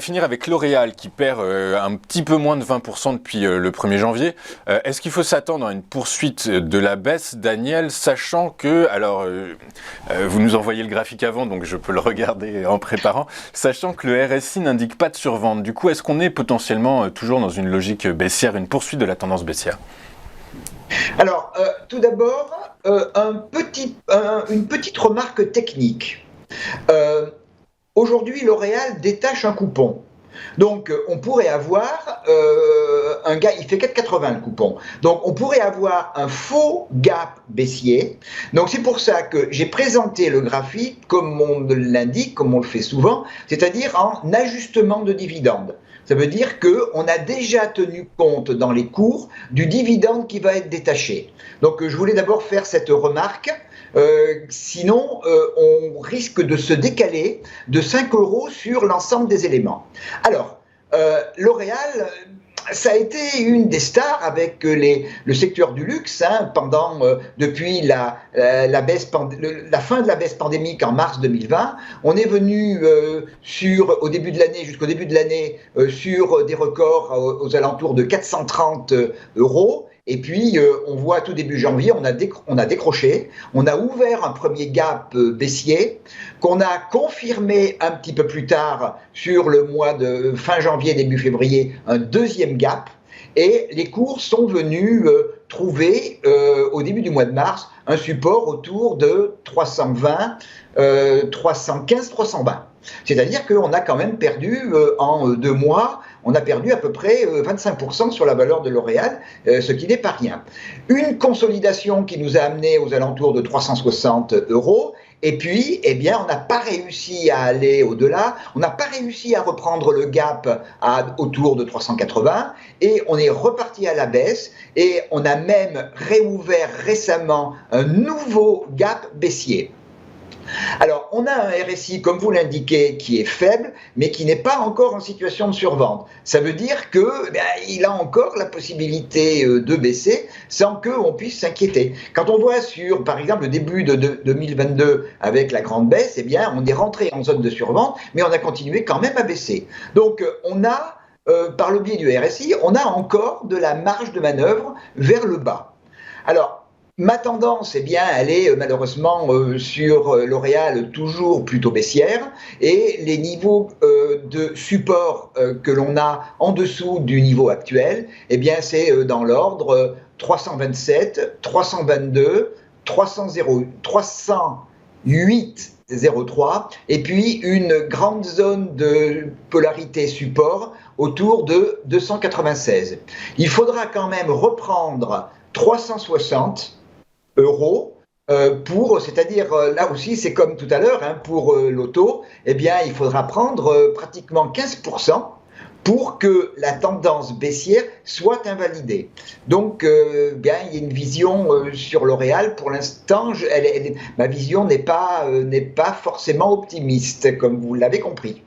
va finir avec L'Oréal qui perd un petit peu moins de 20% depuis le 1er janvier. Est-ce qu'il faut s'attendre à une poursuite de la baisse, Daniel, sachant que, alors vous nous envoyez le graphique avant, donc je peux le regarder en préparant, sachant que le RSI n'indique pas de survente. Du coup, est-ce qu'on est potentiellement toujours dans une logique baissière, une poursuite de la tendance baissière? Alors, tout d'abord, une petite remarque technique. Aujourd'hui, L'Oréal détache un coupon. Donc, on pourrait avoir un gap, il fait 4,80 le coupon. Donc, on pourrait avoir un faux gap baissier. Donc, c'est pour ça que j'ai présenté le graphique comme on l'indique, comme on le fait souvent, c'est-à-dire en ajustement de dividende. Ça veut dire qu'on a déjà tenu compte dans les cours du dividende qui va être détaché. Donc, je voulais d'abord faire cette remarque. Sinon, on risque de se décaler de 5 € sur l'ensemble des éléments. Alors, L'Oréal, ça a été une des stars avec le secteur du luxe depuis la fin de la baisse pandémique en mars 2020. On est venu jusqu'au début de l'année sur des records aux alentours de 430 €. Et puis, on voit tout début janvier, on a décroché, on a ouvert un premier gap baissier, qu'on a confirmé un petit peu plus tard sur le mois de fin janvier, début février, un deuxième gap. Et les cours sont venus trouver, au début du mois de mars, un support autour de 320, 315, 320. C'est-à-dire qu'on a quand même perdu en 2 mois, on a perdu à peu près 25% sur la valeur de L'Oréal, ce qui n'est pas rien. Une consolidation qui nous a amené aux alentours de 360 €. Et puis, eh bien, on n'a pas réussi à aller au-delà, on n'a pas réussi à reprendre le gap autour de 380 et on est reparti à la baisse et on a même réouvert récemment un nouveau gap baissier. Alors, on a un RSI, comme vous l'indiquez, qui est faible, mais qui n'est pas encore en situation de survente. Ça veut dire qu'il a encore la possibilité de baisser sans qu'on puisse s'inquiéter. Quand on voit sur, par exemple, le début de 2022 avec la grande baisse, eh bien, on est rentré en zone de survente, mais on a continué quand même à baisser. Donc, on a, par le biais du RSI, on a encore de la marge de manœuvre vers le bas. Alors, ma tendance, eh bien, elle est malheureusement sur L'Oréal toujours plutôt baissière et les niveaux de support que l'on a en dessous du niveau actuel, eh bien, c'est dans l'ordre 327, 322, 308, 03 et puis une grande zone de polarité support autour de 296. Il faudra quand même reprendre 360 € c'est-à-dire là aussi c'est comme tout à l'heure pour l'auto, eh bien il faudra prendre pratiquement 15% pour que la tendance baissière soit invalidée. Donc bien il y a une vision sur L'Oréal pour l'instant, ma vision n'est pas forcément optimiste comme vous l'avez compris.